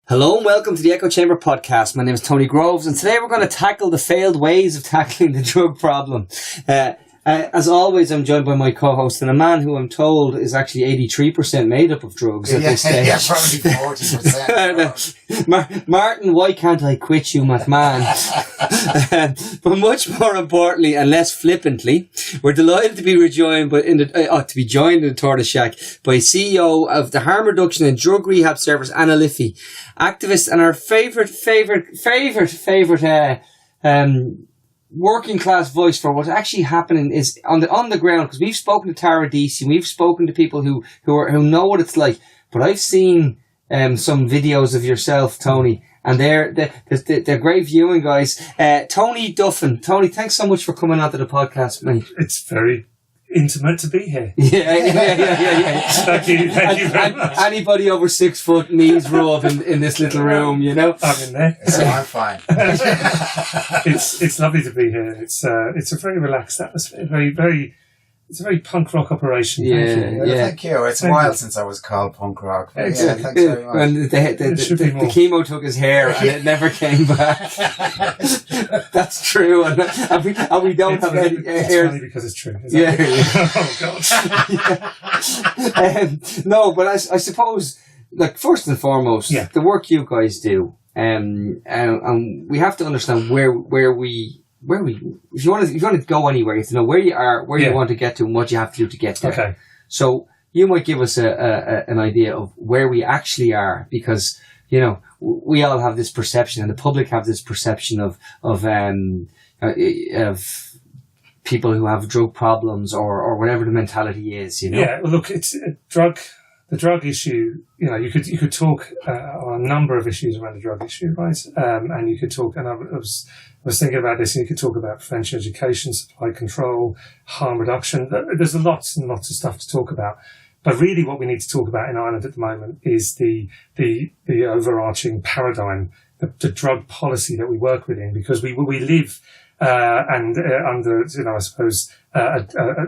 Hello and welcome to the Echo Chamber podcast. My name is Tony Groves and today we're going to tackle the failed ways of tackling the drug problem. As always, I'm joined by my co-host and a man who I'm told is actually 83% made up of drugs at this stage. Yeah, probably 40%. Martin, why can't I quit you, McMahon? But much more importantly and less flippantly, we're delighted to be joined in the Tortoise Shack by CEO of the Harm Reduction and Drug Rehab Service, Anna Liffey, activist and our favourite working class voice for what's actually happening is on the ground, because we've spoken to Tara Deasy and we've spoken to people who know what it's like. But I've seen some videos of yourself, Tony, and they're great viewing, guys. Tony Duffin. Tony, thanks so much for coming onto the podcast, mate. It's very intimate to be here. Yeah. Thank you very much. Anybody over 6 foot needs rub in this little room, you know. I'm in there. So I'm fine. It's lovely to be here. It's a very relaxed atmosphere. It's a very punk rock operation. Thank you. It's a while since I was called punk rock. But yeah, thanks very much. Well, the chemo took his hair and it never came back. That's true. And we don't have any hair. It's funny because it's true. Oh, God. No, but I suppose, like, first and foremost, the work you guys do, and we have to understand where we if you want to go anywhere, you have to know where you are, where you want to get to, and what you have to do to get there. Okay. So you might give us an idea of where we actually are, because you know we all have this perception, and the public have this perception of people who have drug problems or whatever the mentality is. You know. Yeah. Well, look, it's a drug. The drug issue, you know, you could talk on a number of issues around the drug issue, right? And you could talk, and I was thinking about this, and you could talk about prevention, education, supply control, harm reduction. There's lots and lots of stuff to talk about. But really what we need to talk about in Ireland at the moment is the overarching paradigm, the drug policy that we work within, because we live under, you know, I suppose,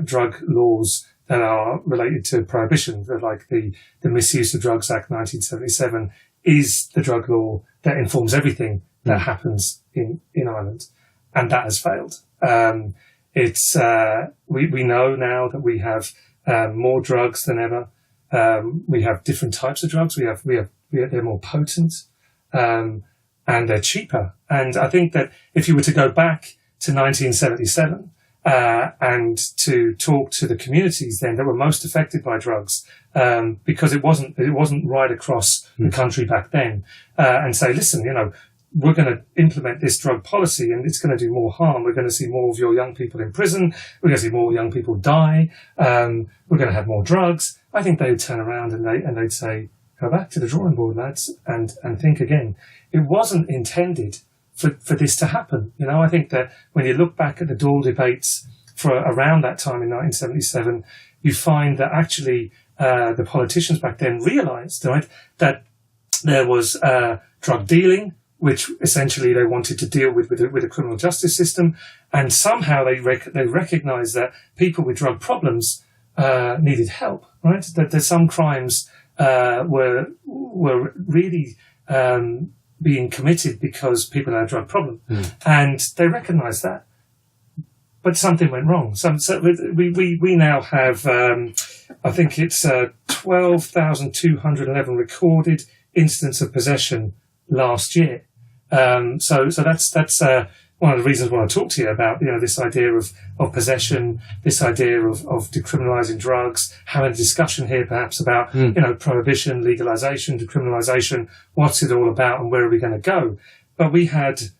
drug laws that are related to prohibition, like the Misuse of Drugs Act 1977 is the drug law that informs everything that happens in Ireland, and that has failed. We know now that we have more drugs than ever. We have different types of drugs. They're more potent, and they're cheaper. And I think that if you were to go back to 1977. And to talk to the communities then that were most affected by drugs, because it wasn't right across the country back then, and say, listen, you know, we're going to implement this drug policy and it's going to do more harm. We're going to see more of your young people in prison. We're going to see more young people die. We're going to have more drugs. I think they would turn around and they'd say, go back to the drawing board, lads, and think again. It wasn't intended for this to happen. You know, I think that when you look back at the Dáil debates for around that time in 1977, you find that actually the politicians back then realised, right, that there was drug dealing, which essentially they wanted to deal with the criminal justice system, and somehow they recognised that people with drug problems needed help, right? That some crimes were really being committed because people had a drug problem. And they recognised that. But something went wrong. So we now have, I think it's 12,211 recorded incidents of possession last year. So that's one of the reasons why I talk to you about, you know, this idea of possession, this idea of decriminalising drugs, having a discussion here perhaps about, you know, prohibition, legalisation, decriminalisation, what's it all about and where are we going to go? But we had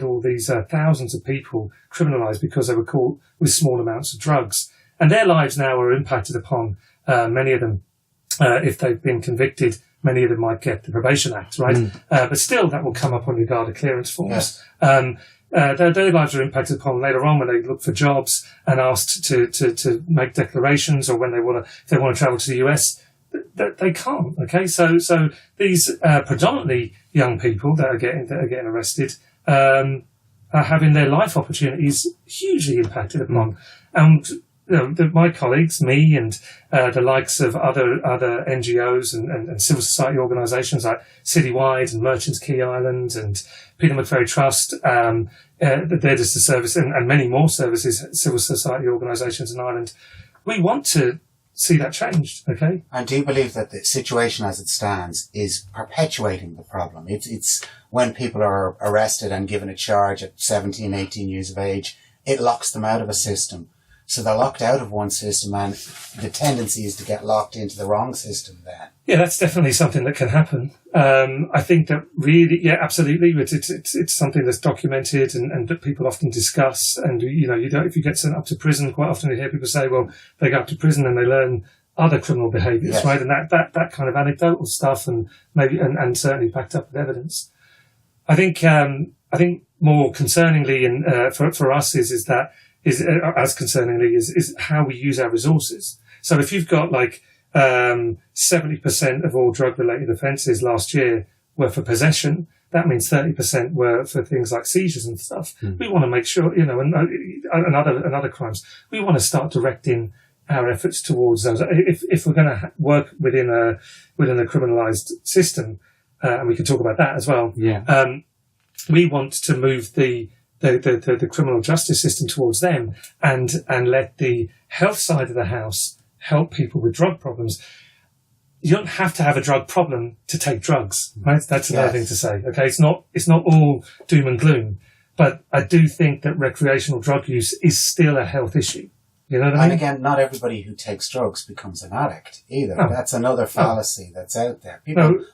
all these thousands of people criminalised because they were caught with small amounts of drugs. And their lives now are impacted upon, many of them, if they've been convicted. Many of them might get the Probation Act, right? But still, that will come up on your Garda clearance forms. Yes. Their lives are impacted upon later on when they look for jobs and asked to make declarations, or when if they want to travel to the US, they can't. Okay, so these predominantly young people that are getting arrested are having their life opportunities hugely impacted upon, and my colleagues, me and the likes of other NGOs and civil society organisations like Citywide and Merchants Key Island and Peter McVerry Trust, they're just a service, and many more services, civil society organisations in Ireland. We want to see that changed, okay? And do you believe that the situation as it stands is perpetuating the problem? It's when people are arrested and given a charge at 17, 18 years of age, it locks them out of a system. So they're locked out of one system, and the tendency is to get locked into the wrong system then. Yeah, that's definitely something that can happen. I think that really, yeah, absolutely. It's something that's documented and that people often discuss. And, if you get sent up to prison, quite often you hear people say, well, they go up to prison and they learn other criminal behaviours, yes. Right? And that kind of anecdotal stuff and maybe, and certainly backed up with evidence. I think more concerningly for us is as concerningly is how we use our resources. So if you've got 70% of all drug-related offences last year were for possession, that means 30% were for things like seizures and stuff. Mm. We want to make sure, and other crimes, we want to start directing our efforts towards those. If we're going to work within a criminalised system, and we can talk about that as well. Yeah. We want to move the criminal justice system towards them and let the health side of the house help people with drug problems. You don't have to have a drug problem to take drugs, right? That's another thing to say. Okay, it's not all doom and gloom, but I do think that recreational drug use is still a health issue. You know what I mean? And again, not everybody who takes drugs becomes an addict either. No. That's another fallacy that's out there.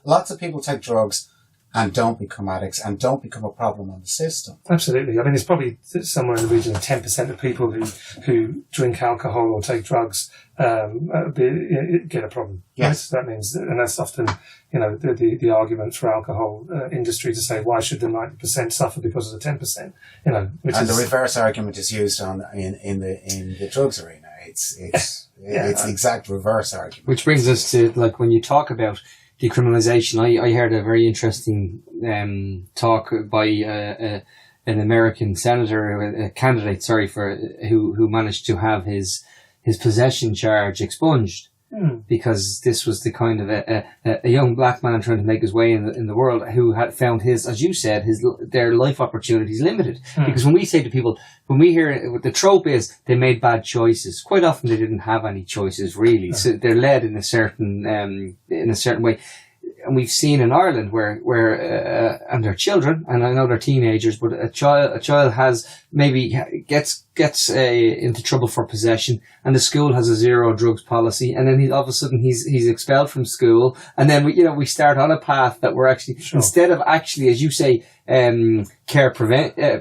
Lots of people take drugs and don't become addicts and don't become a problem on the system. Absolutely. I mean, it's probably somewhere in the region of 10% of people who drink alcohol or take drugs get a problem. Yes. Right? That means, and that's often, the argument for alcohol industry to say, why should the 90% suffer because of the 10%? The reverse argument is used in the drugs arena. It's the exact reverse argument. Which brings us to, when you talk about decriminalisation, I heard a very interesting talk by an American senator, candidate, who managed to have his possession charge expunged because this was the kind of a young black man trying to make his way in the world who had found as you said, their life opportunities limited. Because when we say to people, when we hear what the trope is, they made bad choices. Quite often they didn't have any choices really, so they're led in a certain way. And we've seen in Ireland where and they're children, and I know they're teenagers, but a child has maybe gets into trouble for possession, and the school has a zero drugs policy, and then all of a sudden he's expelled from school, and then we start on a path that we're actually instead of actually, as you say,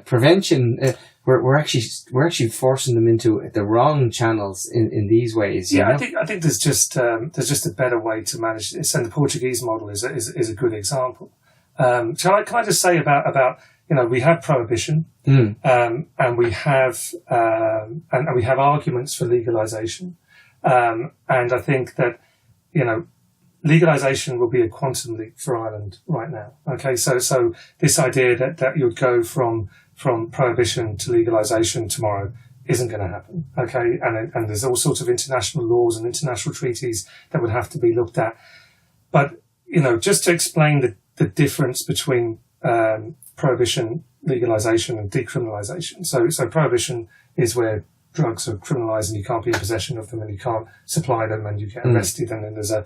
prevention. We're actually forcing them into the wrong channels in these ways. Yeah, I think there's just a better way to manage this, and the Portuguese model is a good example. Can I just say about we have prohibition, and we have arguments for legalisation, and I think that legalisation will be a quantum leap for Ireland right now. Okay, so this idea that you'd go from prohibition to legalisation tomorrow isn't going to happen. Okay, and there's all sorts of international laws and international treaties that would have to be looked at. But just to explain the difference between prohibition, legalisation, and decriminalisation. So prohibition is where drugs are criminalised and you can't be in possession of them and you can't supply them and you get arrested, and then there's a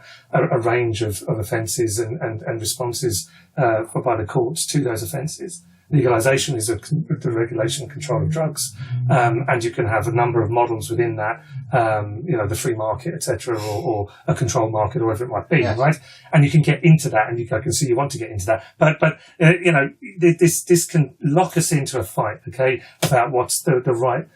range of offences and responses by the courts to those offences. Legalisation is the regulation and control of drugs, and you can have a number of models within that, the free market, etc., or a controlled market, or whatever it might be, right? And you can get into that, and I can see you want to get into that, but this can lock us into a fight, okay, about what's the right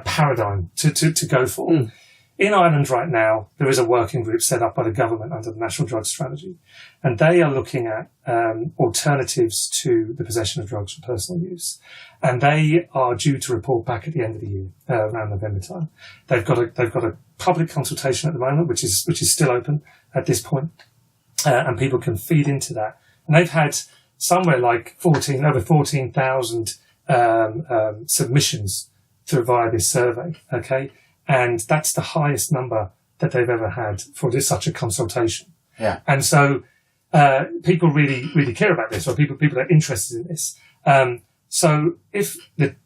paradigm to go for. In Ireland right now, there is a working group set up by the government under the National Drug Strategy, and they are looking at alternatives to the possession of drugs for personal use. And they are due to report back at the end of the year, around November time. They've got a public consultation at the moment, which is still open at this point, and people can feed into that. And they've had somewhere like over 14,000 submissions via this survey. Okay. and that's the highest number that they've ever had for such a consultation. Yeah. And so people really, really care about this, or people are interested in this. So if the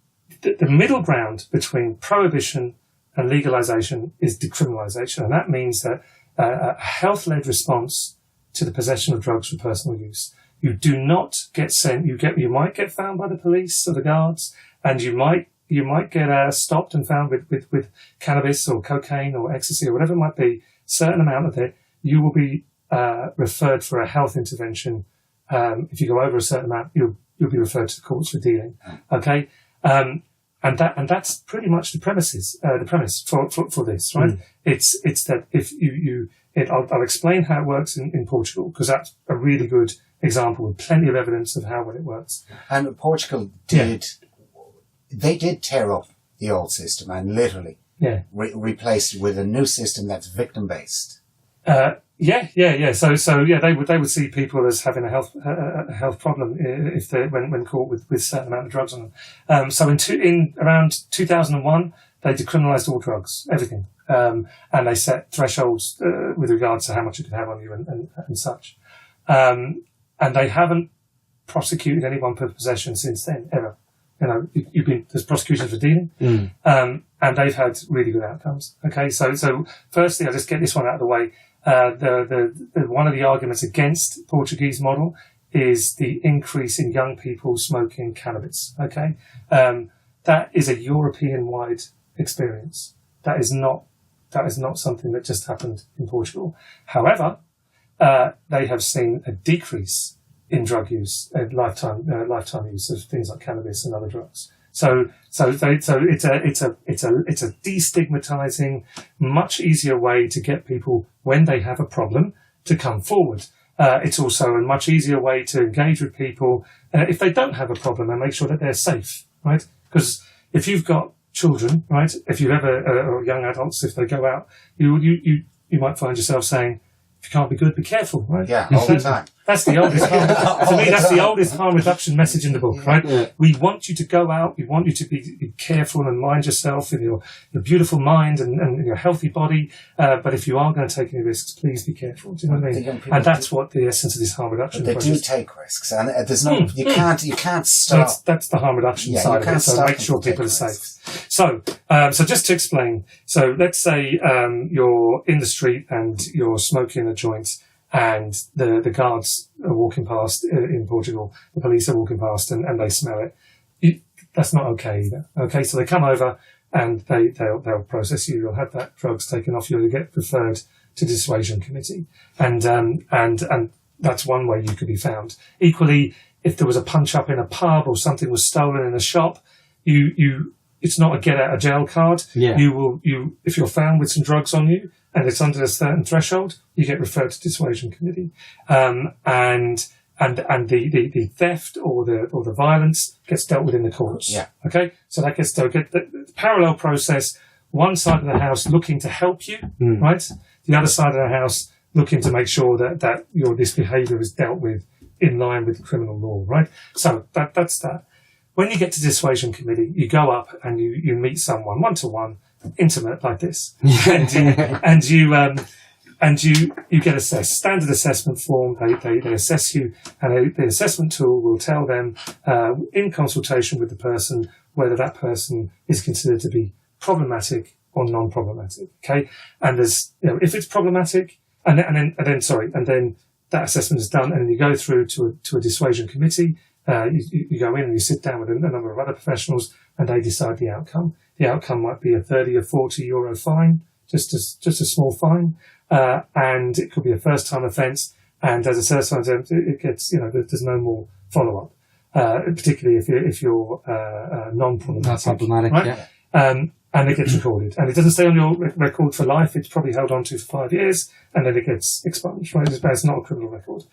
middle ground between prohibition and legalization is decriminalization, and that means that a health-led response to the possession of drugs for personal use. You do not get sent. You might get found by the police or the guards, and you might get stopped and found with cannabis or cocaine or ecstasy or whatever it might be. Certain amount of it, you will be referred for a health intervention. If you go over a certain amount, you'll be referred to the courts for dealing. Okay, and that's pretty much the premise for this, right? It's that if I'll explain how it works in Portugal, because that's a really good example with plenty of evidence of how well it works. And Portugal did tear up the old system and literally replaced it with a new system that's victim based. So they would see people as having a health problem if they when caught with certain amount of drugs on them. So in around 2001, they decriminalised all drugs, everything, and they set thresholds with regards to how much you could have on you and such. And they haven't prosecuted anyone for possession since then, ever. There's prosecutions for dealing, and they've had really good outcomes. Okay, so firstly, I'll just get this one out of the way. One of the arguments against Portuguese model is the increase in young people smoking cannabis. Okay, that is a European-wide experience. That is not something that just happened in Portugal. However, they have seen a decrease in drug use, lifetime use of things like cannabis and other drugs. So it's a destigmatizing, much easier way to get people when they have a problem to come forward. It's also a much easier way to engage with people if they don't have a problem and make sure that they're safe, right? Because if you've got children, right, if you ever or young adults, if they go out, you might find yourself saying, if you can't be good, be careful, right? Yeah, all the time. That's the oldest harm. To me, that's the oldest harm reduction message in the book, right? Yeah. We want you to go out. We want you to be careful and mind yourself in your beautiful mind and your healthy body. But if you are going to take any risks, please be careful. Do you know what I mean? And that's what the essence of this harm reduction process. They do take risks, and there's no you can't stop. That's the harm reduction side of it. So make sure people are safe. So just to explain, so let's say you're in the street and you're smoking a joint. And the guards are walking past in Portugal, the police are walking past and they smell it. That's not okay either. Okay, so they come over and they'll process you. You'll have that drugs taken off you. You'll get referred to dissuasion committee. And that's one way you could be found. Equally, if there was a punch up in a pub or something was stolen in a shop, it's not a get out of jail card. Yeah. If you're found with some drugs on you, and it's under a certain threshold, you get referred to dissuasion committee, and the theft or the violence gets dealt with in the courts. Yeah. Okay, so that gets dealt with. The parallel process. One side of the house looking to help you, right? The other side of the house looking to make sure that this behaviour is dealt with in line with criminal law, right? So that's that. When you get to dissuasion committee, you go up and you meet someone one-to-one, intimate like this, and you get assessed. Standard assessment form. They assess you, and the assessment tool will tell them in consultation with the person whether that person is considered to be problematic or non-problematic. Okay, and there's if it's problematic, and then that assessment is done, and then you go through to a dissuasion committee. You go in and you sit down with a number of other professionals, and they decide the outcome. The outcome might be a 30 or 40 euro fine, just a small fine, and it could be a first-time offence. And as a first-time offence, it gets there's no more follow-up, particularly if you're non-problematic. Not problematic, right? Yeah. And it gets recorded, and it doesn't stay on your record for life. It's probably held on to for 5 years, and then it gets expunged. Right? It's not a criminal record.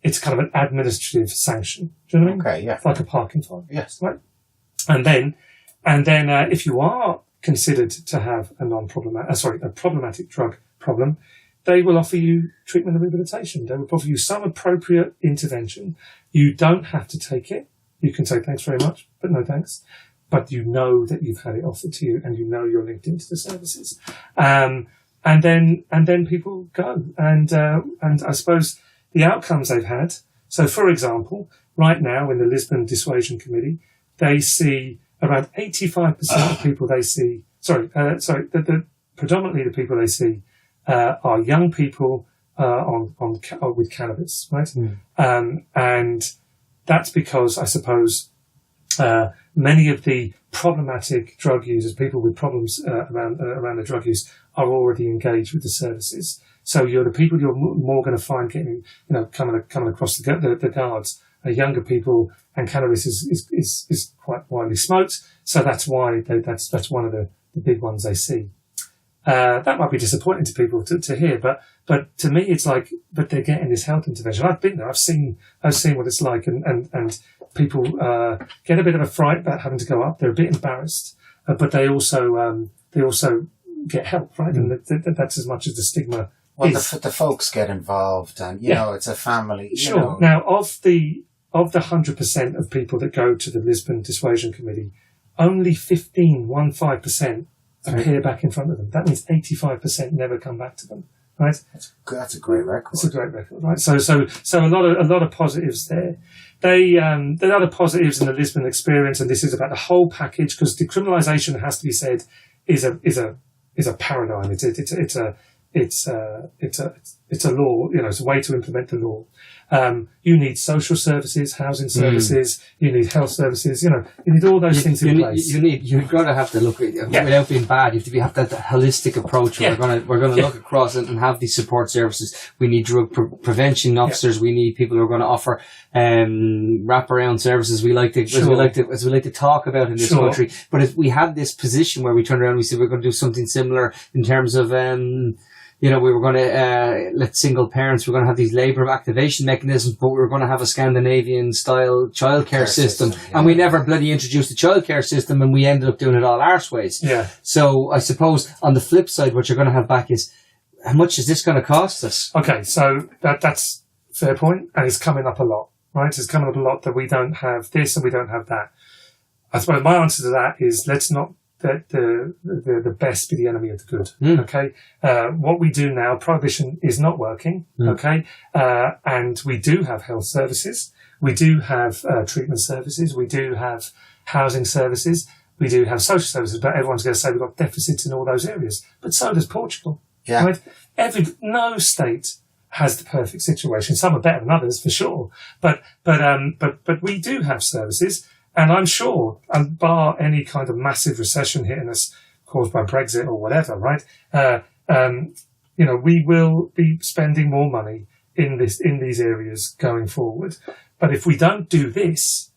It's kind of an administrative sanction. Do you know what I mean? Okay, yeah. It's like a parking fine. Yes. Right. And then if you are considered to have a problematic drug problem, they will offer you treatment and rehabilitation. They will offer you some appropriate intervention. You don't have to take it. You can say thanks very much, but no thanks. but you know that you've had it offered to you and you know you're linked into the services. And then people go. And I suppose the outcomes they've had. So, for example, right now in the Lisbon Dissuasion Committee, they see around 85% of people they see, predominantly the people they see are young people with cannabis, right? And that's because, I suppose, many of the problematic drug users, people with problems around the drug use, are already engaged with the services. So the people you're more going to find getting, coming across the guards are younger people, and cannabis is quite widely smoked. So that's why that's one of the big ones they see. That might be disappointing to people to hear, but to me it's like, but they're getting this health intervention. I've been there. I've seen what it's like, and people get a bit of a fright about having to go up. They're a bit embarrassed, but they also get help, right? And that's as much as the stigma. Well, the folks get involved, and you know, it's a family. Sure. Now, of the 100% of people that go to the Lisbon Dissuasion Committee, only 15% appear back in front of them. That means 85% never come back to them. Right? That's a great record. It's a great record, right? So a lot of positives there. There are other positives in the Lisbon experience, and this is about the whole package, because decriminalisation, it has to be said, is a paradigm. It's a law. It's a way to implement the law. You need social services, housing services. You need health services. You need all those things in place. You've got to have to look without being bad. You have to have that holistic approach. We're going to look across and have these support services. We need drug prevention officers. We need people who are going to offer wraparound services. We like to talk about in this country. But if we had this position where we turn around and we say we're going to do something similar in terms of we were going to let single parents, we're going to have these labour of activation mechanisms, but we were going to have a Scandinavian-style childcare system. And we never bloody introduced the childcare system, and we ended up doing it all arseways. Yeah. So I suppose on the flip side, what you're going to have back is, how much is this going to cost us? Okay, so that's a fair point, and it's coming up a lot, right? It's coming up a lot that we don't have this and we don't have that. I suppose my answer to that is, let's not that the best be the enemy of the good. Okay. What we do now, prohibition is not working. Okay. And we do have health services. We do have treatment services. We do have housing services. We do have social services, but everyone's going to say we've got deficits in all those areas. But so does Portugal. Yeah. Right? No state has the perfect situation. Some are better than others for sure. But we do have services. And I'm sure, and bar any kind of massive recession hitting us caused by Brexit or whatever, right? We will be spending more money in these areas going forward. But if we don't do this,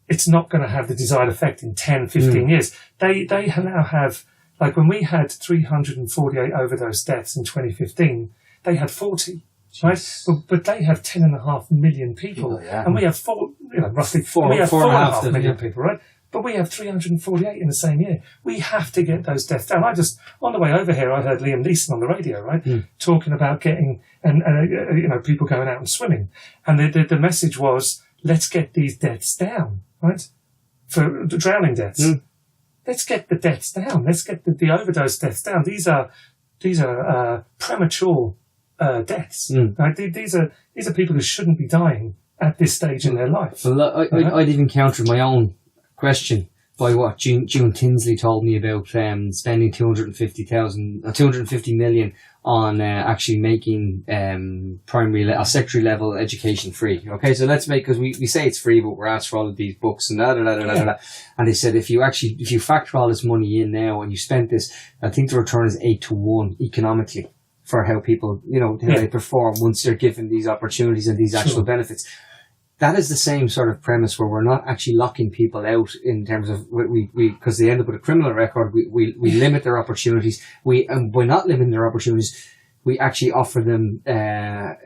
it's not going to have the desired effect in 10, 15 years. They now have, like when we had 348 overdose deaths in 2015, they had 40. Right, but they have 10.5 million people, and we have roughly 4.5 million people, right? But we have 348 in the same year. We have to get those deaths down. On the way over here, I heard Liam Neeson on the radio, right, talking about getting and people going out and swimming, and the message was, let's get these deaths down, right, for drowning deaths. Let's get the deaths down. Let's get the overdose deaths down. These are premature deaths. Right? These are people who shouldn't be dying at this stage in their life. Well, I'd even countered my own question by what June Tinsley told me about spending 250 million on actually making secondary level education free. Okay, so let's make, because we say it's free, but we're asked for all of these books and and they said if you factor all this money in now and you spent this, I think the return is 8-1 economically for how people, how they perform once they're given these opportunities and these actual benefits. That is the same sort of premise where we're not actually locking people out in terms of because they end up with a criminal record. We limit their opportunities. And by not limiting their opportunities, we actually offer them a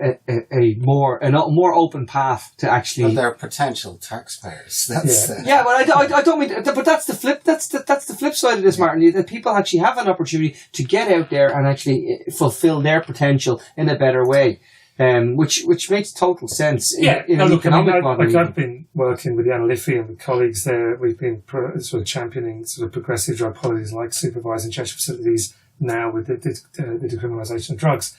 more open path to actually. Well, they're potential taxpayers. But I don't mean. But that's the flip. That's the flip side of this, Martin. That people actually have an opportunity to get out there and actually fulfill their potential in a better way. which makes total sense in Yeah, an no, look, economic model. like I've been working with Jan Liffey and with colleagues there. We've been sort of championing sort of progressive drug policies like supervised injection facilities now with the decriminalisation of drugs.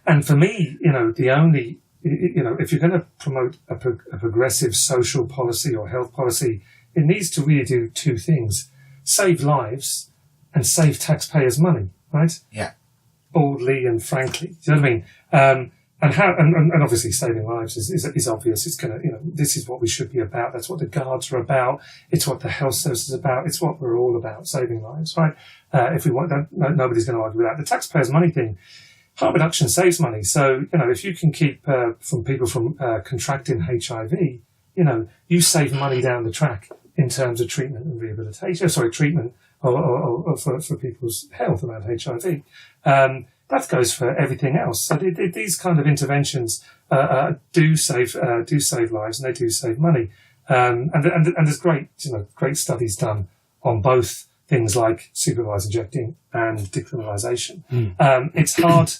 And for me, the only, if you're going to promote a progressive social policy or health policy, it needs to really do two things: save lives and save taxpayers' money, right? Yeah. Boldly and frankly. Do you know what I mean? And obviously saving lives is obvious. It's going to, this is what we should be about. That's what the guards are about. It's what the health service is about. It's what we're all about, saving lives, right? If we want that, nobody's going to argue with that. The taxpayers' money thing, harm reduction saves money. So, if you can keep people from contracting HIV, you save money down the track in terms of treatment and rehabilitation. Treatment or for people's health around HIV. That goes for everything else. So these kind of interventions do save lives, and they do save money. And there's great studies done on both things like supervised injecting and decriminalisation. It's hard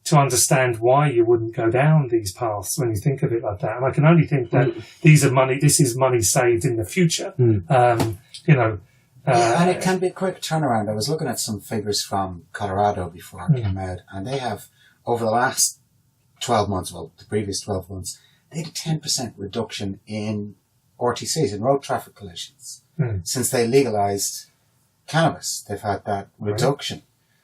to understand why you wouldn't go down these paths when you think of it like that. And I can only think that this is money saved in the future. And it can be a quick turnaround. I was looking at some figures from Colorado before it came out, and they have, over the last 12 months, the previous 12 months, they had a 10% reduction in RTCs, in road traffic collisions. Since they legalised cannabis, they've had that reduction.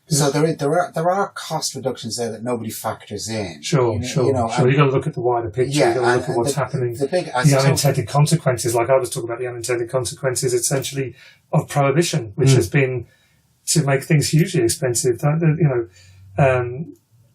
So there are cost reductions there that nobody factors in. Sure. You've got to look at the wider picture. Yeah, You've got to look at what's happening. The unintended consequences, like I was talking about the unintended consequences, essentially, of prohibition, which has been to make things hugely expensive.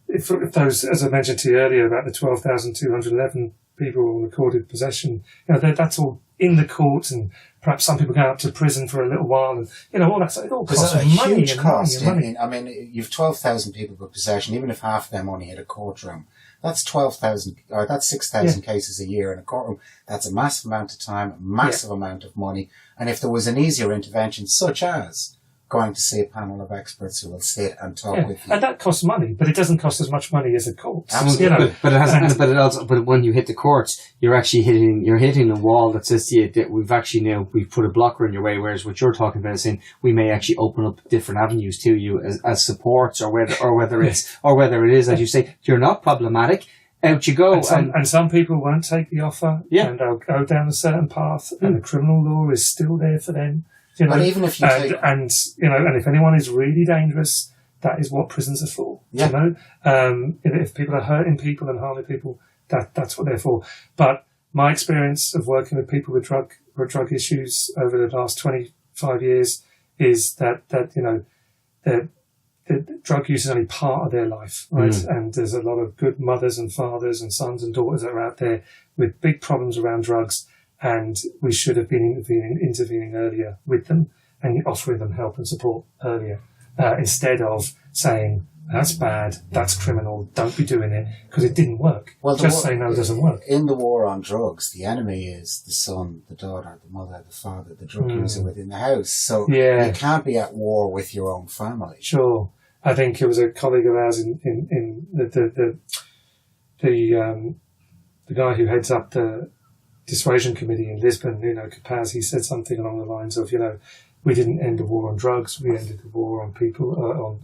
If those, as I mentioned to you earlier, about the 12,211 people on recorded possession, that's all in the courts, and perhaps some people go up to prison for a little while, and all that. So it all costs money. Huge cost. Money. I mean, you've 12,000 people per possession. Even if half of them only hit a courtroom, that's 12,000, or that's 6,000 cases a year in a courtroom. That's a massive amount of time, a massive amount of money. And if there was an easier intervention, such as going to see a panel of experts who will sit and talk with you, and that costs money, but it doesn't cost as much money as a court. Absolutely. But when you hit the courts, you're actually hitting a wall that says to you that we've put a blocker in your way. Whereas what you're talking about is saying we may actually open up different avenues to you as supports, or whether it is, as you say, you're not problematic. Out you go. And some people won't take the offer, and they'll go down a certain path, and the criminal law is still there for them. But even if you and if anyone is really dangerous, that is what prisons are for. Yeah. If people are hurting people and harming people, that's what they're for. But my experience of working with people with drug issues over the last 25 years is that the drug use is only part of their life, right? And there's a lot of good mothers and fathers and sons and daughters that are out there with big problems around drugs. And we should have been intervening earlier with them and offering them help and support earlier, instead of saying, that's bad, that's criminal, don't be doing it, because it didn't work. Well, just saying no doesn't work. In the war on drugs, the enemy is the son, the daughter, the mother, the father, the drug user within the house. So you can't be at war with your own family. Sure. I think it was a colleague of ours in the guy who heads up the Dissuasion Committee in Lisbon, Capaz, he said something along the lines of, we didn't end the war on drugs, we ended the war on people,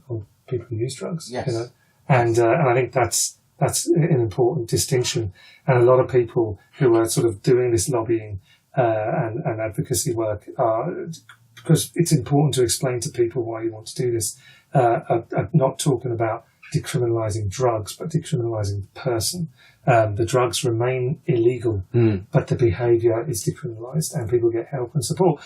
on people who use drugs. Yes. And I think that's an important distinction. And a lot of people who are sort of doing this lobbying and advocacy work because it's important to explain to people why you want to do this, are not talking about decriminalising drugs, but decriminalising the person. The drugs remain illegal, but the behaviour is decriminalised and people get help and support.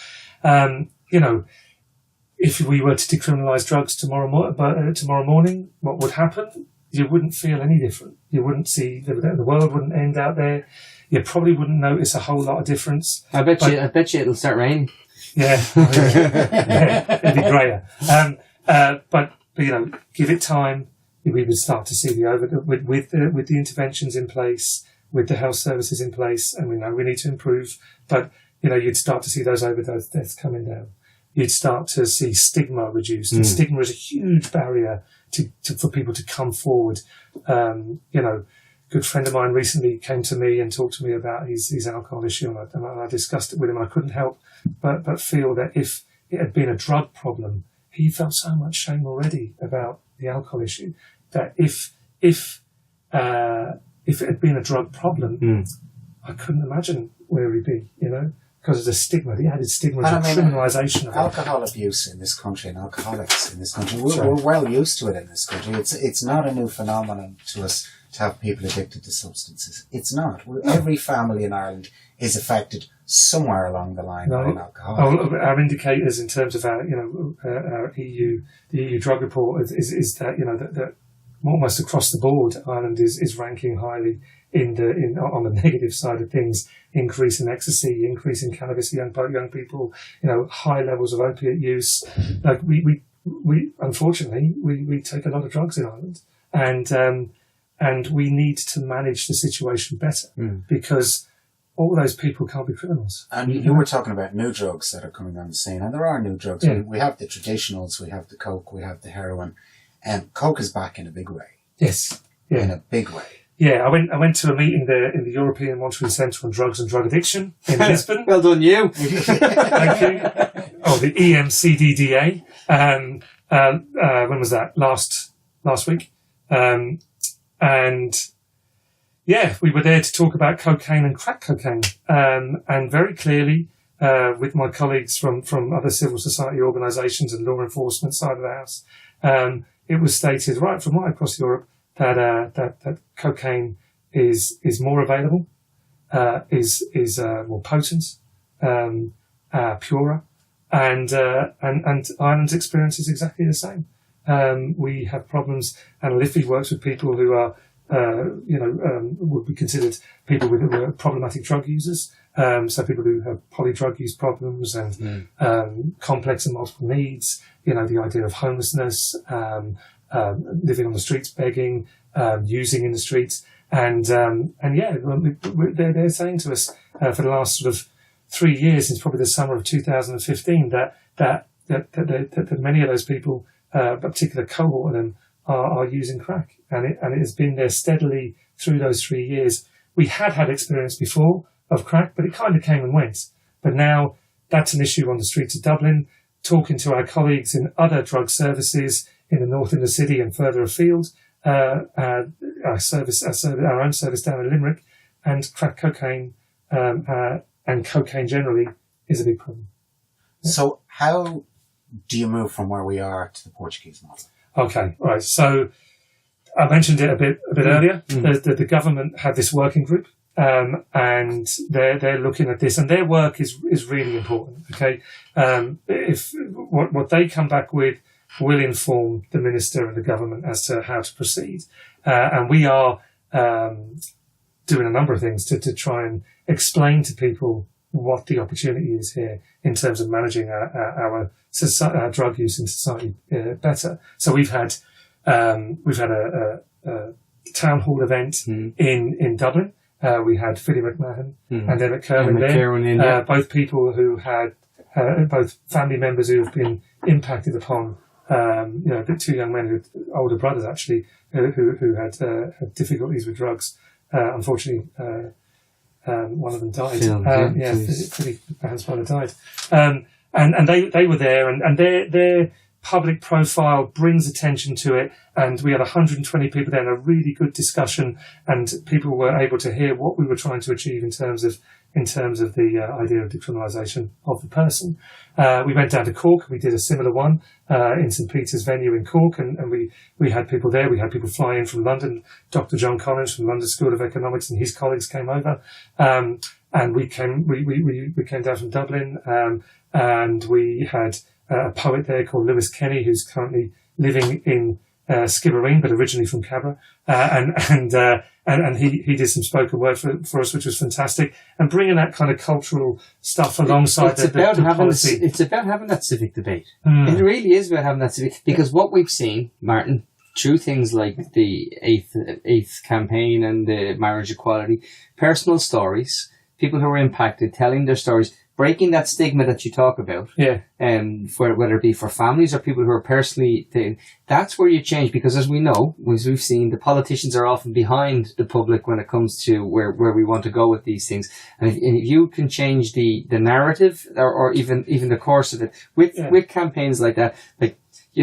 If we were to decriminalise drugs tomorrow morning, what would happen? You wouldn't feel any different. You wouldn't see, the world wouldn't end out there. You probably wouldn't notice a whole lot of difference. I bet you it'll start raining. Yeah. It'd be greater. But give it time. We would start to see with the interventions in place, with the health services in place, and we know we need to improve. But you'd start to see those overdose deaths coming down. You'd start to see stigma reduced. And stigma is a huge barrier for people to come forward. Because good friend of mine recently came to me and talked to me about his alcohol issue, and I discussed it with him. I couldn't help but feel that if it had been a drug problem, he felt so much shame already about the alcohol issue, that if it had been a drug problem, I couldn't imagine where he'd be, because of the stigma, the added stigma of criminalisation of alcohol abuse in this country and alcoholics in this country. We're well used to it in this country. It's not a new phenomenon to us to have people addicted to substances. It's not. Every family in Ireland is affected somewhere along the line by an alcoholic. Our indicators in terms of our EU, the EU drug report is that that almost across the board, Ireland is ranking highly on the negative side of things. Increase in ecstasy, increase in cannabis for young people, high levels of opiate use. Like we unfortunately we take a lot of drugs in Ireland, and we need to manage the situation better because all those people can't be criminals. And you were talking about new drugs that are coming on the scene, and there are new drugs. Yeah. We have the traditionals, we have the coke, we have the heroin, and coke is back in a big way. Yes, yeah. In a big way. Yeah, I went to a meeting there in the European Monitoring Centre on Drugs and Drug Addiction in Lisbon. Well done, you. Thank you. Oh, the EMCDDA. When was that? Last week. And yeah, we were there to talk about cocaine and crack cocaine. And very clearly, with my colleagues from other civil society organisations and law enforcement side of the house, it was stated right across Europe that cocaine is more available, is more potent, purer, and Ireland's experience is exactly the same. We have problems, and Liffey works with people who are, would be considered people who are problematic drug users. So people who have polydrug use problems and complex and multiple needs. The idea of homelessness. Living on the streets, begging, using in the streets, and they're saying to us for the last sort of 3 years, since probably the summer of 2015, that many of those people, a particular cohort of them, are using crack, and it has been there steadily through those 3 years. We had experience before of crack, but it kind of came and went. But now that's an issue on the streets of Dublin. Talking to our colleagues in other drug services in the north in the city and further afield, our own service down in Limerick, and crack cocaine and cocaine generally is a big problem. Yeah. So how do you move from where we are to the Portuguese model? Okay, all right. So I mentioned it a bit earlier. The government had this working group, and they're looking at this, and their work is really important. Okay, if what they come back with will inform the minister and the government as to how to proceed. And we are doing a number of things to try and explain to people what the opportunity is here in terms of managing our drug use in society better. So we've had a town hall event in Dublin. We had Philly McMahon and Emmett Kerwin there. Both people who had both family members who have been impacted upon. The two young men, older brothers actually, who had difficulties with drugs. Unfortunately, one of them died. Philly McMahon's brother died. And they were there, and their public profile brings attention to it. And we had 120 people there, and a really good discussion, and people were able to hear what we were trying to achieve in terms of the idea of decriminalisation of the person. We went down to Cork. We did a similar one in St Peter's venue in Cork, and we had people there. We had people fly in from London. Dr. John Collins from London School of Economics and his colleagues came over, and we came down from Dublin, and we had a poet there called Lewis Kenny, who's currently living in Skibbereen, but originally from Cabra, and he did some spoken word for us, which was fantastic, and bringing that kind of cultural stuff alongside the policy. It's about having that civic debate. It really is about having that civic, because what we've seen, Martin, through things like the eighth campaign and the marriage equality, personal stories, people who are impacted, telling their stories, breaking that stigma that you talk about, whether it be for families or people who are personally, that's where you change, because as we know, as we've seen, the politicians are often behind the public when it comes to where we want to go with these things. And if you can change the narrative or even the course of it with campaigns like that, like,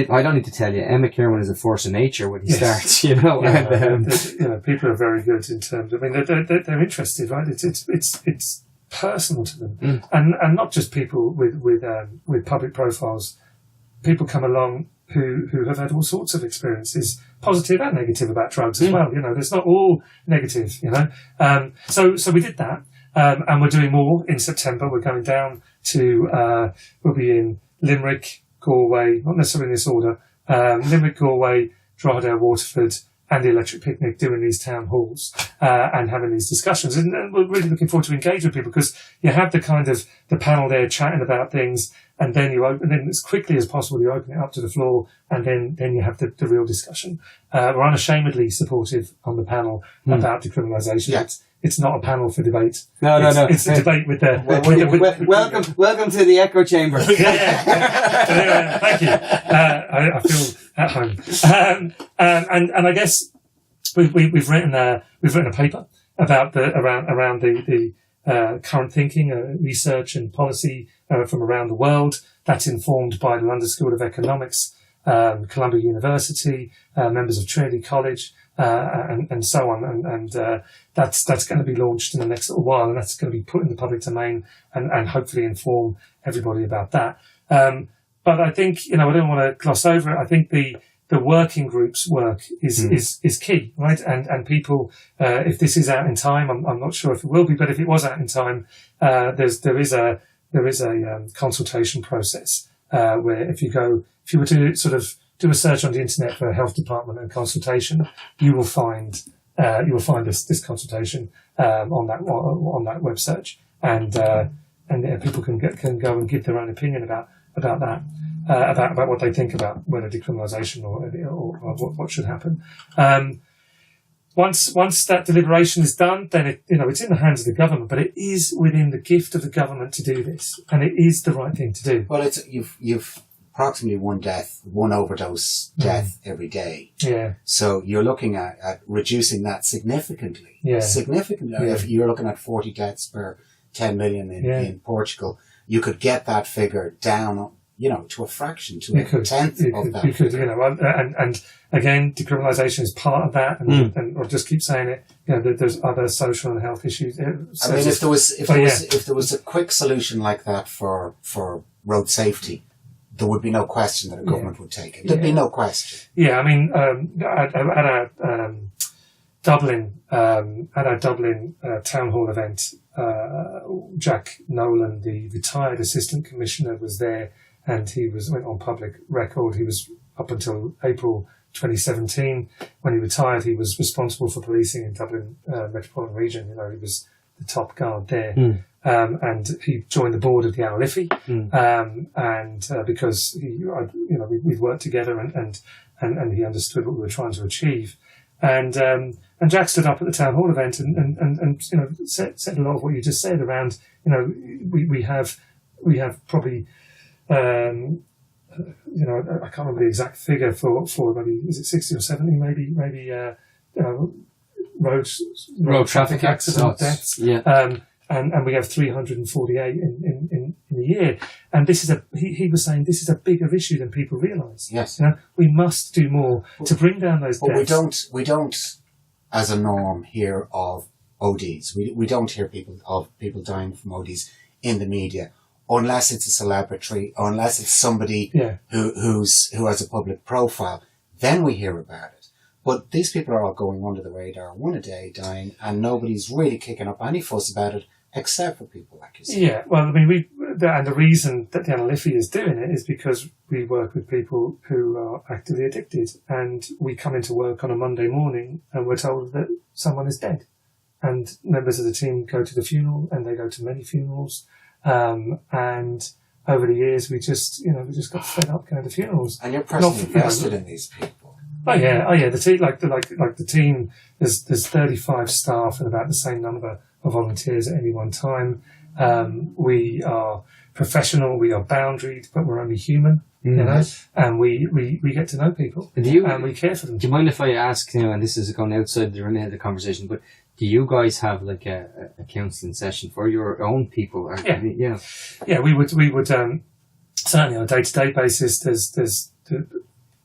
I don't need to tell you, Emma Kiernan is a force of nature when he starts, you know. Yeah, and, people are very good in terms of, I mean, they're interested, right? It's personal to them, and not just people with public profiles. People come along who have had all sorts of experiences, positive and negative, about drugs as well. You know, it's not all negative. You know, so we did that, and we're doing more in September. We're going down to we'll be in Limerick, Galway, not necessarily in this order, Limerick, Galway, Drogheda, Waterford, and the Electric Picnic, doing these town halls and having these discussions. And we're really looking forward to engage with people, because you have the panel there chatting about things, and then then as quickly as possible you open it up to the floor, and then you have the real discussion. We're unashamedly supportive on the panel about decriminalisation. Yeah. It's not a panel for debate. No. It's a debate with the... Welcome to the echo chamber. Thank you. I feel at home. And I guess we've written a paper about around the current thinking, research and policy from around the world. That's informed by the London School of Economics, Columbia University, members of Trinity College, and so on, and that's going to be launched in the next little while, and that's going to be put in the public domain, and hopefully inform everybody about that. But I think, I don't want to gloss over it. I think the working group's work is key, right? And people, if this is out in time, I'm not sure if it will be, but if it was out in time, there is a consultation process where if you were to sort of do a search on the internet for a health department and consultation, you will find this consultation on that web search, and people can go and give their own opinion about that, about what they think about whether decriminalisation or what should happen. Once that deliberation is done, then it's in the hands of the government, but it is within the gift of the government to do this, and it is the right thing to do. Well, you've approximately one overdose death every day. Yeah. So you're looking at reducing that significantly. Yeah. Significantly. Yeah. If you're looking at 40 deaths per 10 million in Portugal, you could get that figure down, to a fraction, to a tenth of that. You could, and again, decriminalisation is part of that, and I'll just keep saying it. There's other social and health issues. I mean, if there was a quick solution like that for road safety, there would be no question that a government would take it. There'd be no question. Yeah, I mean, at our Dublin town hall event, Jack Nolan, the retired assistant commissioner, was there, and he went on public record. He was up until April 2017. When he retired, he was responsible for policing in Dublin metropolitan region. He was the top guard there. And he joined the board of the Liffey, and because we'd worked together, and he understood what we were trying to achieve, and Jack stood up at the town hall event and said a lot of what you just said around, we have probably, I can't remember the exact figure for maybe, is it 60 or 70, maybe road traffic accident deaths. Yeah. And we have 348 in a year. And this is he was saying this is a bigger issue than people realise. Yes. We must do more to bring down those deaths. We don't, as a norm, hear of ODs. We don't hear of people dying from ODs in the media, unless it's a celebrity, or unless it's somebody who has a public profile. Then we hear about it. But these people are all going under the radar, one a day, dying, and nobody's really kicking up any fuss about it, except for people like yourself. Yeah, well, I mean, and the reason that the Liffey is doing it is because we work with people who are actively addicted, and we come into work on a Monday morning and we're told that someone is dead. And members of the team go to the funeral, and they go to many funerals. And over the years, we just got fed up going to funerals. And you're personally invested in these people. Oh yeah. The team, like the team, there's 35 staff and about the same number of volunteers at any one time. We are professional, we are boundaried, but we're only human, you know, and we get to know people and we care for them. Do you mind if I ask, and this is going outside the remit of the conversation, but do you guys have like a counselling session for your own people? Yeah, we would certainly on a day-to-day basis. There's the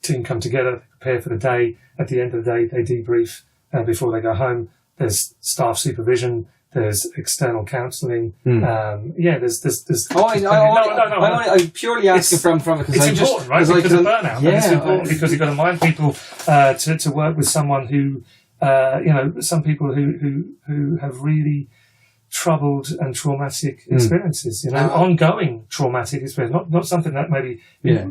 team come together, prepare for the day. At the end of the day, they debrief before they go home. There's staff supervision. There's external counselling. There's. Oh, I'm purely asking from it because it's important, right? Because of burnout. Yeah, it's important because you've got to mind people to work with someone who, some people who have really troubled and traumatic experiences. Ongoing traumatic experience, not something that maybe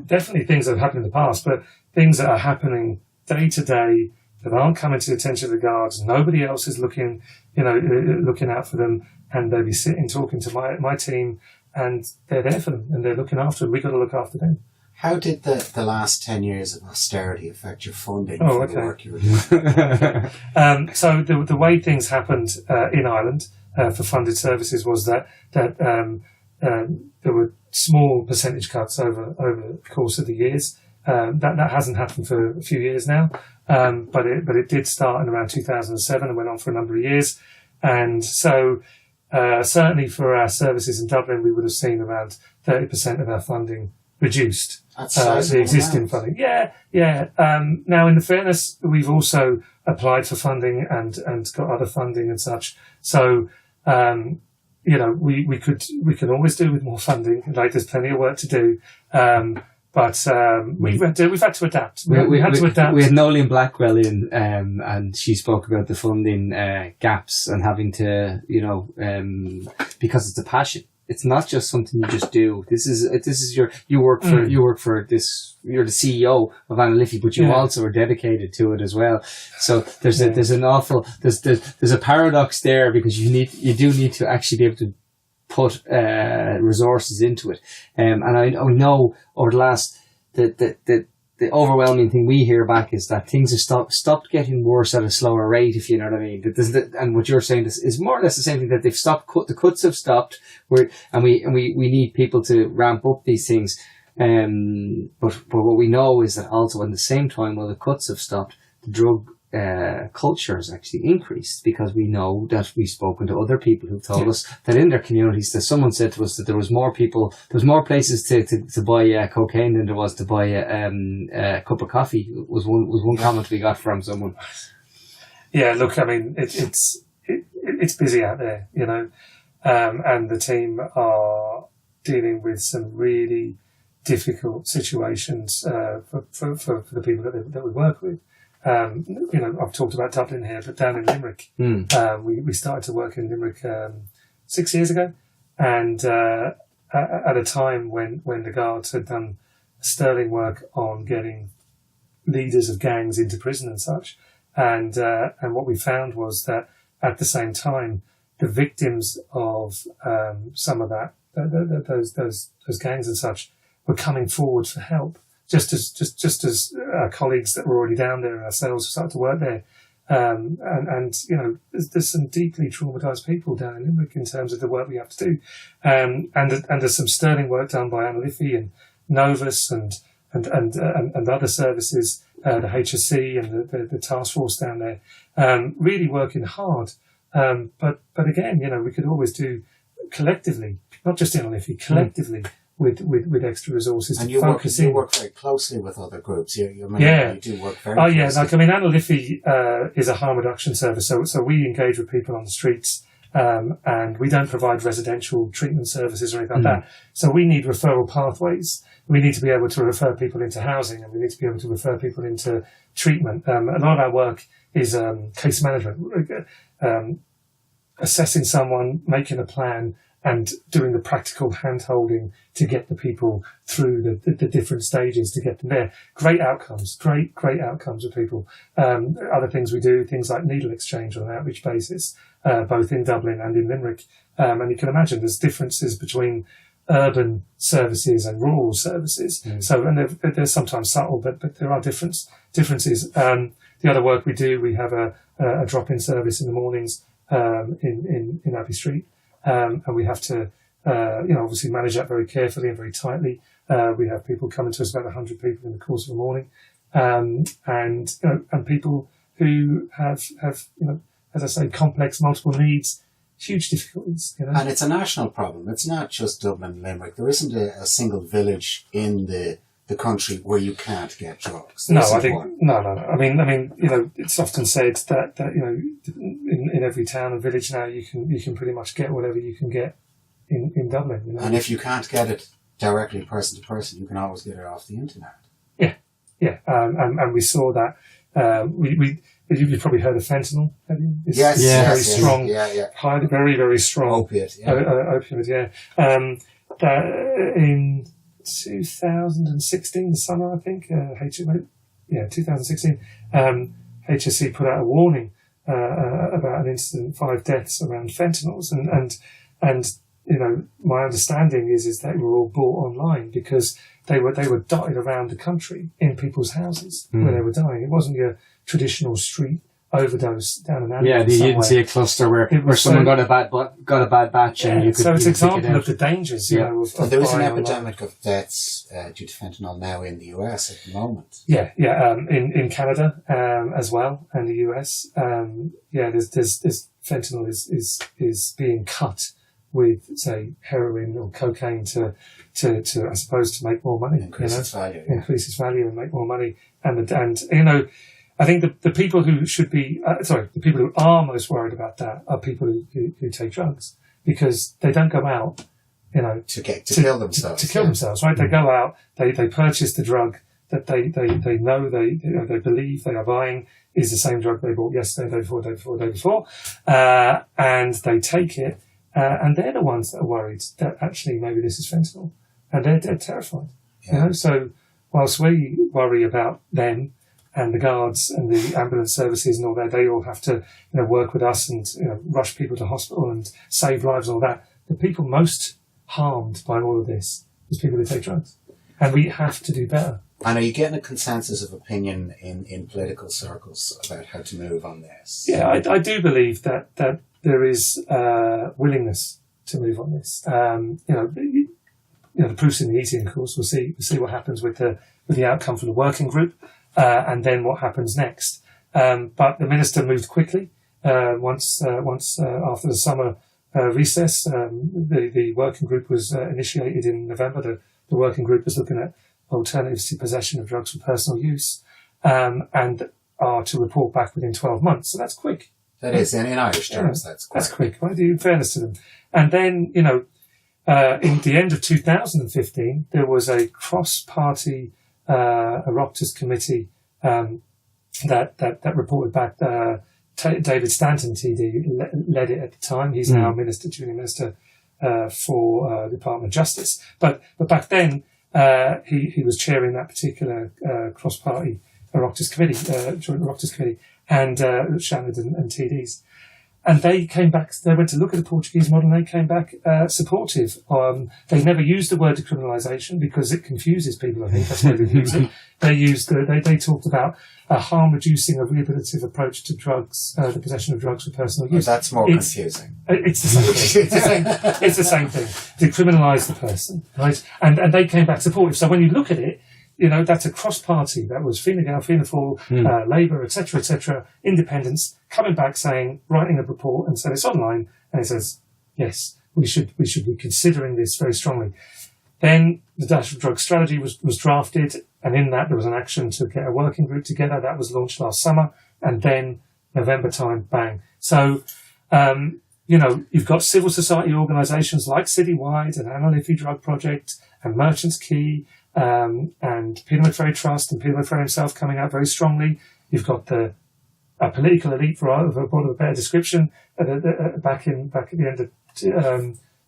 definitely things that have happened in the past, but things that are happening day to day that aren't coming to the attention of the guards. Nobody else is looking out for them, and they'll be sitting talking to my team, and they're there for them and they're looking after them. We've got to look after them. How did the last 10 years of austerity affect your funding for the work you were doing? So the way things happened in Ireland for funded services was that there were small percentage cuts over the course of the years. That hasn't happened for a few years now, but it did start in around 2007 and went on for a number of years. And so certainly for our services in Dublin, we would have seen around 30% of our funding reduced. That's the existing funding. Yeah. Now, in the fairness, we've also applied for funding and got other funding and such. So, we could always do with more funding. Like, there's plenty of work to do. But we've had to adapt. We had to adapt. We had Nolene Blackwell in, and she spoke about the funding gaps and having to, because it's a passion. It's not just something you just do. This is you work for this. You're the CEO of Anna Liffey, but you also are dedicated to it as well. So there's a paradox there, because you do need to actually be able to put resources into it. And I know over the last the overwhelming thing we hear back is that things have stopped getting worse at a slower rate, if you know what I mean. And what you're saying is more or less the same thing, that they've stopped. The cuts have stopped. And we need people to ramp up these things. But what we know is that also at the same time, while the cuts have stopped, the drug culture has actually increased, because we know that we've spoken to other people who've told us that in their communities, that someone said to us that there was more places to buy cocaine than there was to buy a cup of coffee. Was one comment we got from someone. Yeah, look, I mean, it's busy out there, and the team are dealing with some really difficult situations for the people that we work with. I've talked about Dublin here, but down in Limerick, we started to work in Limerick 6 years ago, and at a time when the Guards had done sterling work on getting leaders of gangs into prison and such, and what we found was that at the same time, the victims of some of those gangs and such were coming forward for help. Just as our colleagues that were already down there and ourselves started to work there. There's some deeply traumatized people down in Limerick in terms of the work we have to do. And there's some sterling work done by Anna Liffey and Novus and other services, the HSC and the task force down there, really working hard. But again, we could always do collectively, not just Anna Liffey, collectively, with extra resources. And to you focus work very closely with other groups. You do work very closely. Anna Liffey is a harm reduction service, so we engage with people on the streets, and we don't provide residential treatment services or anything like that. So we need referral pathways. We need to be able to refer people into housing, and we need to be able to refer people into treatment. A lot of our work is case management, assessing someone, making a plan, and doing the practical hand-holding to get the people through the different stages to get them there. Great outcomes with people. Other things we do, things like needle exchange on an outreach basis, both in Dublin and in Limerick. And you can imagine there's differences between urban services and rural services. So, and they're sometimes subtle, but there are differences. The other work we do, we have a drop-in service in the mornings, in Abbey Street, and we have to obviously manage that very carefully and very tightly. We have people coming to us, about 100 people in the course of a morning, and people who have as I say, complex multiple needs, huge difficulties. And it's a national problem. It's not just Dublin and Limerick. There isn't a single village in the country where you can't get drugs. No. I mean, it's often said that in every town and village now you can pretty much get whatever you can get in Dublin. And if you can't get it directly person to person, you can always get it off the internet. Yeah, and we saw that. You've probably heard of fentanyl, have you? It's very strong, highly, very, very strong opiate. Opioid, in 2016, the summer, I think, 2016, HSE put out a warning about an incident, 5 deaths around fentanyls, and my understanding is that they were all bought online because they were dotted around the country in people's houses where they were dying. It wasn't your traditional street overdose down an alley. Yeah, you didn't see a cluster where someone got a bad batch, and you could. So it's an example of the dangers. There is an epidemic of deaths due to fentanyl now in the US at the moment. In Canada as well, and the US. There's fentanyl is being cut with, say, heroin or cocaine to I suppose to make more money, increase its value and make more money, and I think the people who should be the people who are most worried about that are people who take drugs, because they don't go out to kill themselves. To kill themselves, right? They go out, they purchase the drug that they know they believe they are buying is the same drug they bought yesterday, day before, and they take it. And they're the ones that are worried that actually maybe this is fentanyl, and they're terrified. Yeah. So whilst we worry about them and the guards and the ambulance services and all that, they all have to work with us and rush people to hospital and save lives and all that. The people most harmed by all of this is people who take drugs, and we have to do better. And are you getting a consensus of opinion in political circles about how to move on this? Yeah, I do believe that there is willingness to move on this. The proof's in the eating, of course. We'll see what happens with the outcome from the working group, and then what happens next. But the minister moved quickly. Once after the summer recess, the working group was initiated in November. The working group is looking at alternatives to possession of drugs for personal use, and are to report back within 12 months. So that's quick. That is, in Irish terms, that's quick. That's quick, right? In fairness to them. And then, in the end of 2015, there was a cross-party Oireachtas committee that reported back. David Stanton, TD, led it at the time. He's now junior minister for the Department of Justice. But back then, he was chairing that particular cross-party Oireachtas committee, joint Oireachtas committee, and Shannon and TDs. And they came back, they went to look at the Portuguese model, and they came back supportive. They never used the word decriminalisation because it confuses people, I think. That's why they use it. They talked about a harm-reducing, a rehabilitative approach to drugs, the possession of drugs for personal use. That's more confusing. It's the same thing. It's the same thing. Decriminalise the person, right? And they came back supportive. So when you look at it, that's a cross-party. That was Fine Gael, Fianna Fáil, Labour, etc., independents, coming back saying, writing a report, and so it's online, and it says, yes, we should be considering this very strongly. Then the National Drug Strategy was drafted, and in that there was an action to get a working group together. That was launched last summer, and then November time, bang. So, you've got civil society organisations like Citywide and Anna Liffey Drug Project and Merchants Key, and Peter McVerry Trust and Peter McVerry himself coming out very strongly. You've got a political elite, for a better description, back at the end of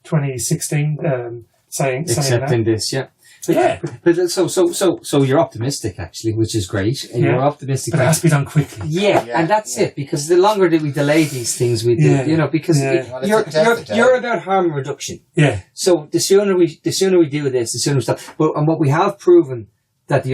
2016, saying accepting that. this, yeah. But so you're optimistic, actually, which is great, and you're optimistic. But it has to be done quickly. And that's it, because the longer that we delay these things, because you're about harm reduction. Yeah. So the sooner we do this, the sooner we stop. And what we have proven that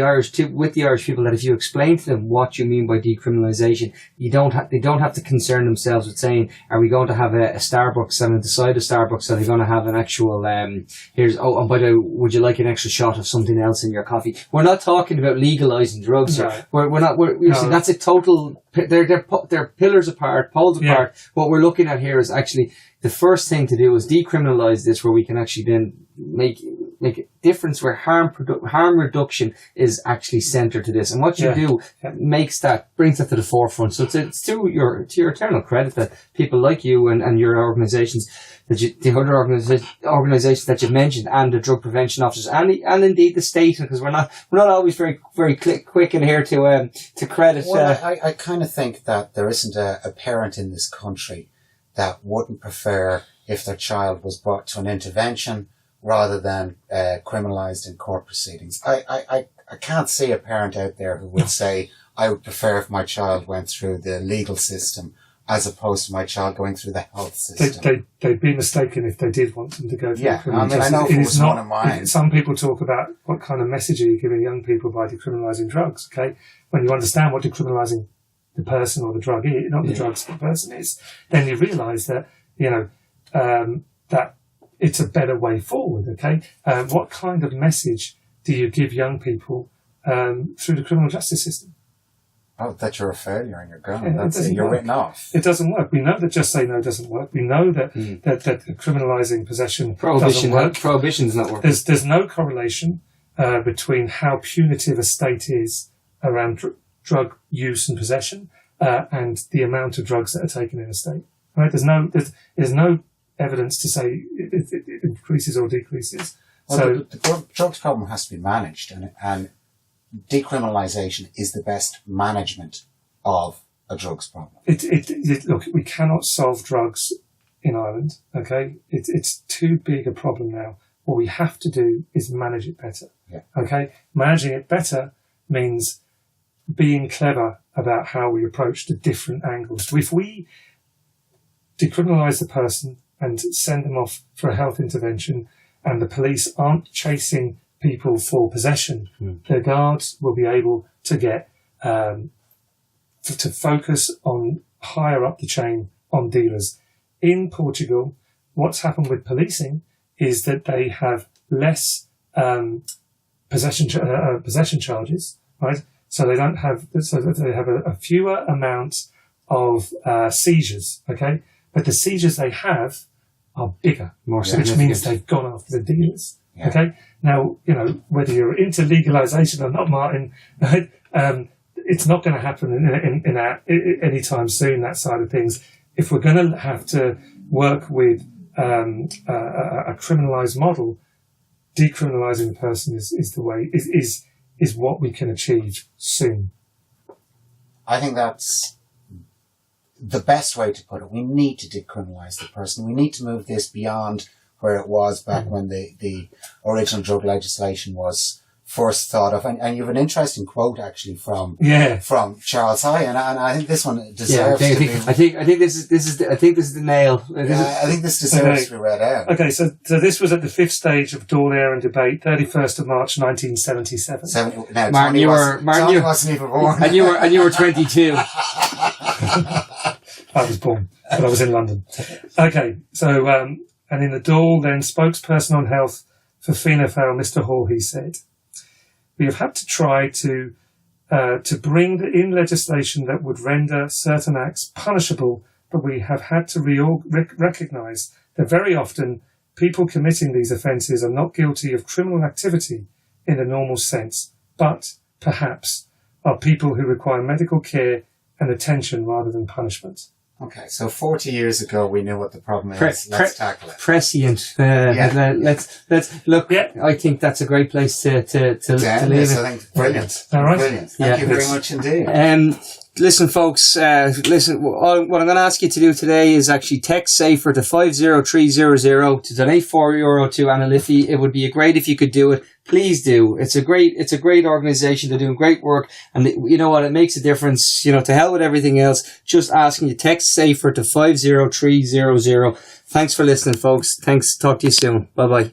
with the Irish people, that if you explain to them what you mean by decriminalisation, they don't have to concern themselves with saying, are we going to have a Starbucks, and inside a Starbucks are they going to have an actual, and by the way, would you like an extra shot of something else in your coffee? We're not talking about legalising drugs. No. See, that's a total, they're pillars apart, poles apart. What we're looking at here is actually, the first thing to do is decriminalise this, where we can actually then make a difference, where harm reduction is actually centred to this. And what you do brings that to the forefront. So it's to your eternal credit that people like you and your organisations, the other organisations that you've mentioned, and the drug prevention officers, and indeed the state, because we're not always very, very quick in here to credit. Well, I kind of think that there isn't a parent in this country that wouldn't prefer if their child was brought to an intervention rather than criminalised in court proceedings. I can't see a parent out there who would say, I would prefer if my child went through the legal system as opposed to my child going through the health system. They'd be mistaken if they did want them to go through criminal justice. I know it was one of mine. Some people talk about what kind of message are you giving young people by decriminalising drugs, okay? When you understand what decriminalising the person or the drug is, not the drugs, the person is, then you realise that, that it's a better way forward, okay? What kind of message do you give young people through the criminal justice system? Oh, that you're a failure and you're gone. That's it. You're written off. It doesn't work. We know that just say no doesn't work. We know that that criminalising possession doesn't work. Prohibition's not working. There's no correlation between how punitive a state is around drug use and possession and the amount of drugs that are taken in a state. Right? There's no evidence to say it increases or decreases. Well, So the drugs problem has to be managed, and decriminalisation is the best management of a drugs problem. Look, we cannot solve drugs in Ireland. Okay, it's too big a problem now. What we have to do is manage it better. Yeah. Okay, managing it better means being clever about how we approach the different angles. If we decriminalise the person and send them off for a health intervention, and the police aren't chasing people for possession, the guards will be able to get to focus on higher up the chain on dealers. In Portugal, what's happened with policing is that they have less possession charges, right? So they don't have, so that they have a fewer amount of seizures, okay? But the seizures they have are bigger, which means they've gone after the dealers. Yeah. Okay. Now, whether you're into legalisation or not, Martin, right? It's not going to happen in anytime soon, that side of things. If we're going to have to work with a criminalised model, decriminalising the person is the way, is what we can achieve soon. I think that's the best way to put it. We need to decriminalise the person. We need to move this beyond where it was back when the original drug legislation was first thought of. And you have an interesting quote actually from Charles High, and I think this one deserves to be. I think this is the nail. I think this deserves to be read out. Okay, so this was at the fifth stage of Dáil Éireann debate, 31st of March 1977. Now, Martin, Tony wasn't even born, and you were 22. I was born, but I was in London. Okay, so and in the Dáil, then spokesperson on health for Fianna Fáil, Mr. Hall, he said, "We have had to try to bring in legislation that would render certain acts punishable, but we have had to recognise that very often people committing these offences are not guilty of criminal activity in the normal sense, but perhaps are people who require medical care and attention rather than punishment." Okay, so 40 years ago we knew what the problem is. Let's tackle it. Prescient. Let's look. Yeah. I think that's a great place to leave it. I think brilliant. All right. Brilliant. Thank you very much indeed. Listen, folks. What I'm going to ask you to do today is actually text SAFER to 50300 to donate €4 to Anna Liffey. It would be great if you could do it. Please do. It's a great organisation. They're doing great work, and you know what? It makes a difference. To hell with everything else. Just asking you, text SAFER to 50300. Thanks for listening, folks. Thanks. Talk to you soon. Bye bye.